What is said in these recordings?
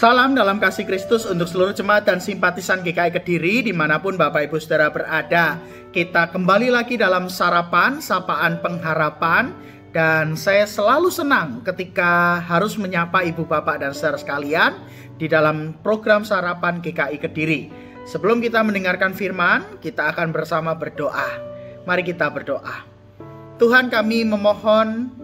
Salam dalam kasih Kristus untuk seluruh jemaat dan simpatisan GKI Kediri dimanapun Bapak Ibu Saudara berada. Kita kembali lagi dalam sarapan, sapaan pengharapan. Dan saya selalu senang ketika harus menyapa Ibu Bapak dan Saudara sekalian di dalam program sarapan GKI Kediri. Sebelum kita mendengarkan firman, kita akan bersama berdoa. Mari kita berdoa. Tuhan, kami memohon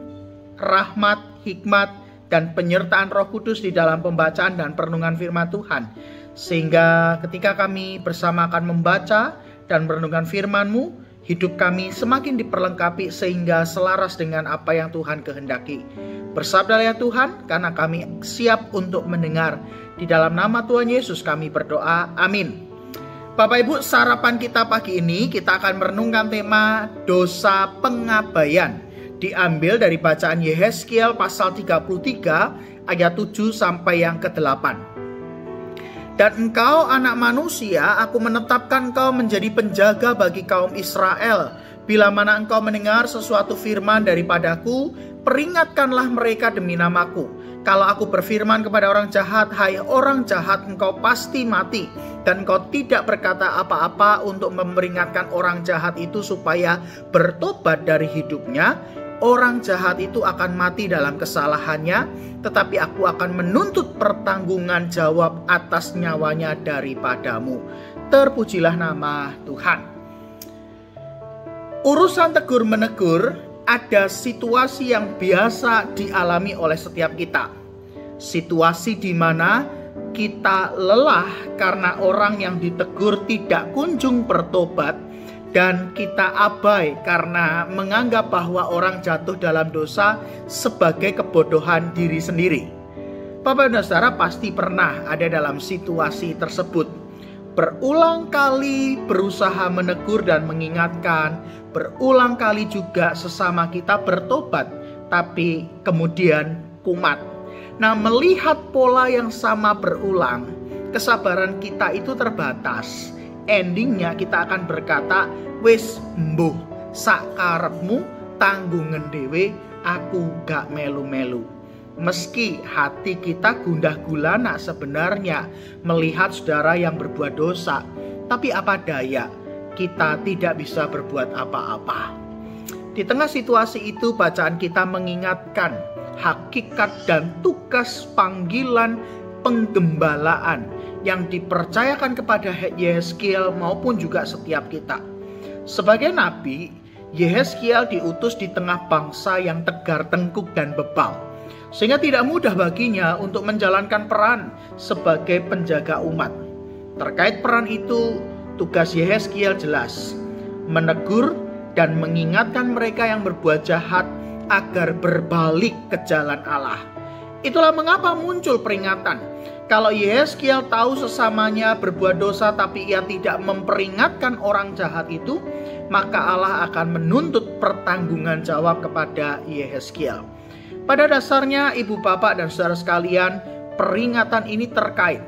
rahmat, hikmat, dan penyertaan Roh Kudus di dalam pembacaan dan perenungan firman Tuhan. Sehingga ketika kami bersama akan membaca dan merenungkan firman-Mu, hidup kami semakin diperlengkapi sehingga selaras dengan apa yang Tuhan kehendaki. Bersabdalah ya Tuhan, karena kami siap untuk mendengar. Di dalam nama Tuhan Yesus kami berdoa, amin. Bapak Ibu, sarapan kita pagi ini kita akan merenungkan tema dosa pengabaian. Diambil dari bacaan Yehezkiel pasal 33 ayat 7 sampai yang ke-8. Dan engkau anak manusia, aku menetapkan engkau menjadi penjaga bagi kaum Israel. Bila mana engkau mendengar sesuatu firman daripadaku, peringatkanlah mereka demi namaku. Kalau aku berfirman kepada orang jahat, hai orang jahat, engkau pasti mati. Dan engkau tidak berkata apa-apa untuk memperingatkan orang jahat itu supaya bertobat dari hidupnya, orang jahat itu akan mati dalam kesalahannya, tetapi aku akan menuntut pertanggungan jawab atas nyawanya daripadamu. Terpujilah nama Tuhan. Urusan tegur menegur ada situasi yang biasa dialami oleh setiap kita. Situasi di mana kita lelah karena orang yang ditegur tidak kunjung bertobat, dan kita abai karena menganggap bahwa orang jatuh dalam dosa sebagai kebodohan diri sendiri. Bapak dan Saudara pasti pernah ada dalam situasi tersebut. Berulang kali berusaha menegur dan mengingatkan, berulang kali juga sesama kita bertobat, tapi kemudian kumat. Nah, melihat pola yang sama berulang, kesabaran kita itu terbatas. Endingnya kita akan berkata, wis mbuh sakarepmu tanggungan dewe, aku gak melu-melu. Meski hati kita gundah gulana sebenarnya melihat saudara yang berbuat dosa, tapi apa daya, kita tidak bisa berbuat apa-apa. Di tengah situasi itu bacaan kita mengingatkan hakikat dan tugas panggilan penggembalaan yang dipercayakan kepada Yehezkiel maupun juga setiap kita. Sebagai nabi, Yehezkiel diutus di tengah bangsa yang tegar tengkuk dan bebal, sehingga tidak mudah baginya untuk menjalankan peran sebagai penjaga umat. Terkait peran itu, tugas Yehezkiel jelas, menegur dan mengingatkan mereka yang berbuat jahat agar berbalik ke jalan Allah. Itulah mengapa muncul peringatan. Kalau Yehezkiel tahu sesamanya berbuat dosa tapi ia tidak memperingatkan orang jahat itu, maka Allah akan menuntut pertanggungan jawab kepada Yehezkiel. Pada dasarnya ibu bapak dan saudara sekalian, peringatan ini terkait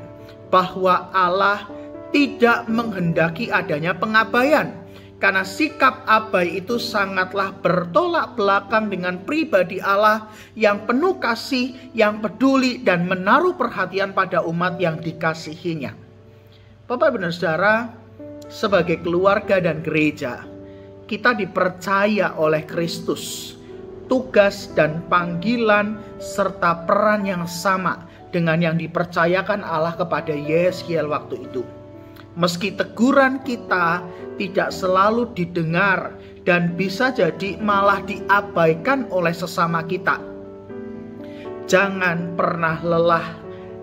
bahwa Allah tidak menghendaki adanya pengabaian. Karena sikap abai itu sangatlah bertolak belakang dengan pribadi Allah yang penuh kasih, yang peduli dan menaruh perhatian pada umat yang dikasihinya. Bapak dan Saudara, sebagai keluarga dan gereja, kita dipercaya oleh Kristus tugas dan panggilan serta peran yang sama dengan yang dipercayakan Allah kepada Yehezkiel waktu itu. Meski teguran kita tidak selalu didengar dan bisa jadi malah diabaikan oleh sesama kita, jangan pernah lelah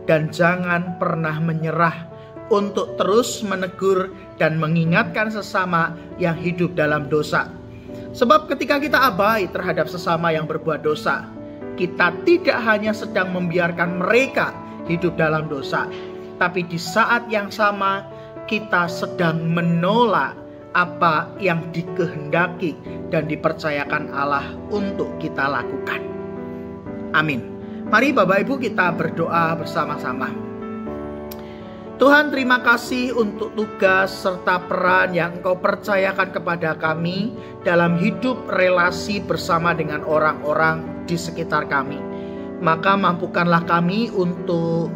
dan jangan pernah menyerah untuk terus menegur dan mengingatkan sesama yang hidup dalam dosa. Sebab ketika kita abai terhadap sesama yang berbuat dosa, kita tidak hanya sedang membiarkan mereka hidup dalam dosa, tapi di saat yang sama kita sedang menolak apa yang dikehendaki dan dipercayakan Allah untuk kita lakukan. Amin. Mari Bapak Ibu kita berdoa bersama-sama. Tuhan, terima kasih untuk tugas serta peran yang Engkau percayakan kepada kami dalam hidup relasi bersama dengan orang-orang di sekitar kami. Maka mampukanlah kami untuk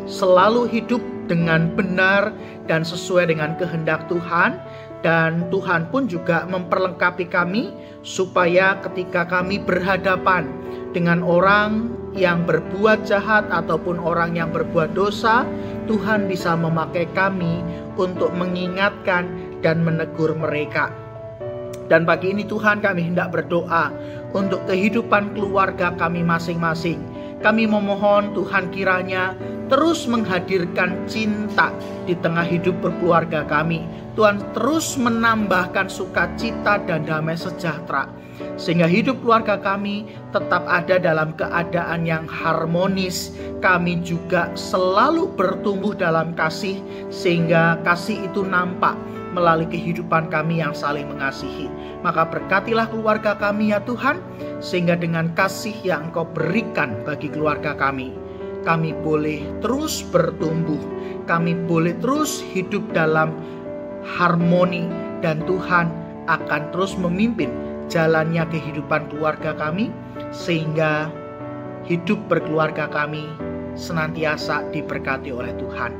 selalu hidup dengan benar dan sesuai dengan kehendak Tuhan. Dan Tuhan pun juga memperlengkapi kami supaya ketika kami berhadapan dengan orang yang berbuat jahat ataupun orang yang berbuat dosa, Tuhan bisa memakai kami untuk mengingatkan dan menegur mereka. Dan pagi ini Tuhan, kami hendak berdoa untuk kehidupan keluarga kami masing-masing. Kami memohon Tuhan kiranya terus menghadirkan cinta di tengah hidup berkeluarga kami. Tuhan terus menambahkan sukacita dan damai sejahtera, sehingga hidup keluarga kami tetap ada dalam keadaan yang harmonis. Kami juga selalu bertumbuh dalam kasih, sehingga kasih itu nampak melalui kehidupan kami yang saling mengasihi. Maka berkatilah keluarga kami ya Tuhan, sehingga dengan kasih yang Engkau berikan bagi keluarga kami boleh terus bertumbuh, kami boleh terus hidup dalam harmoni, dan Tuhan akan terus memimpin jalannya kehidupan keluarga kami, sehingga hidup berkeluarga kami senantiasa diberkati oleh Tuhan.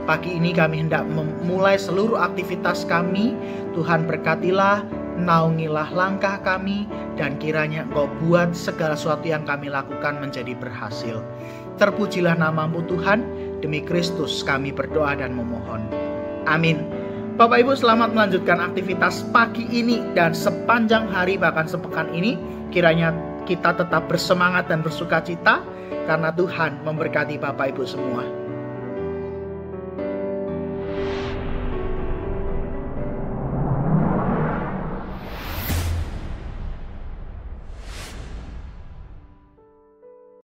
Pagi ini kami hendak memulai seluruh aktivitas kami. Tuhan berkatilah, naungilah langkah kami, dan kiranya Engkau buat segala sesuatu yang kami lakukan menjadi berhasil. Terpujilah nama-Mu Tuhan, demi Kristus kami berdoa dan memohon. Amin. Bapak Ibu, selamat melanjutkan aktivitas pagi ini dan sepanjang hari bahkan sepekan ini. Kiranya kita tetap bersemangat dan bersukacita karena Tuhan memberkati Bapak Ibu semua.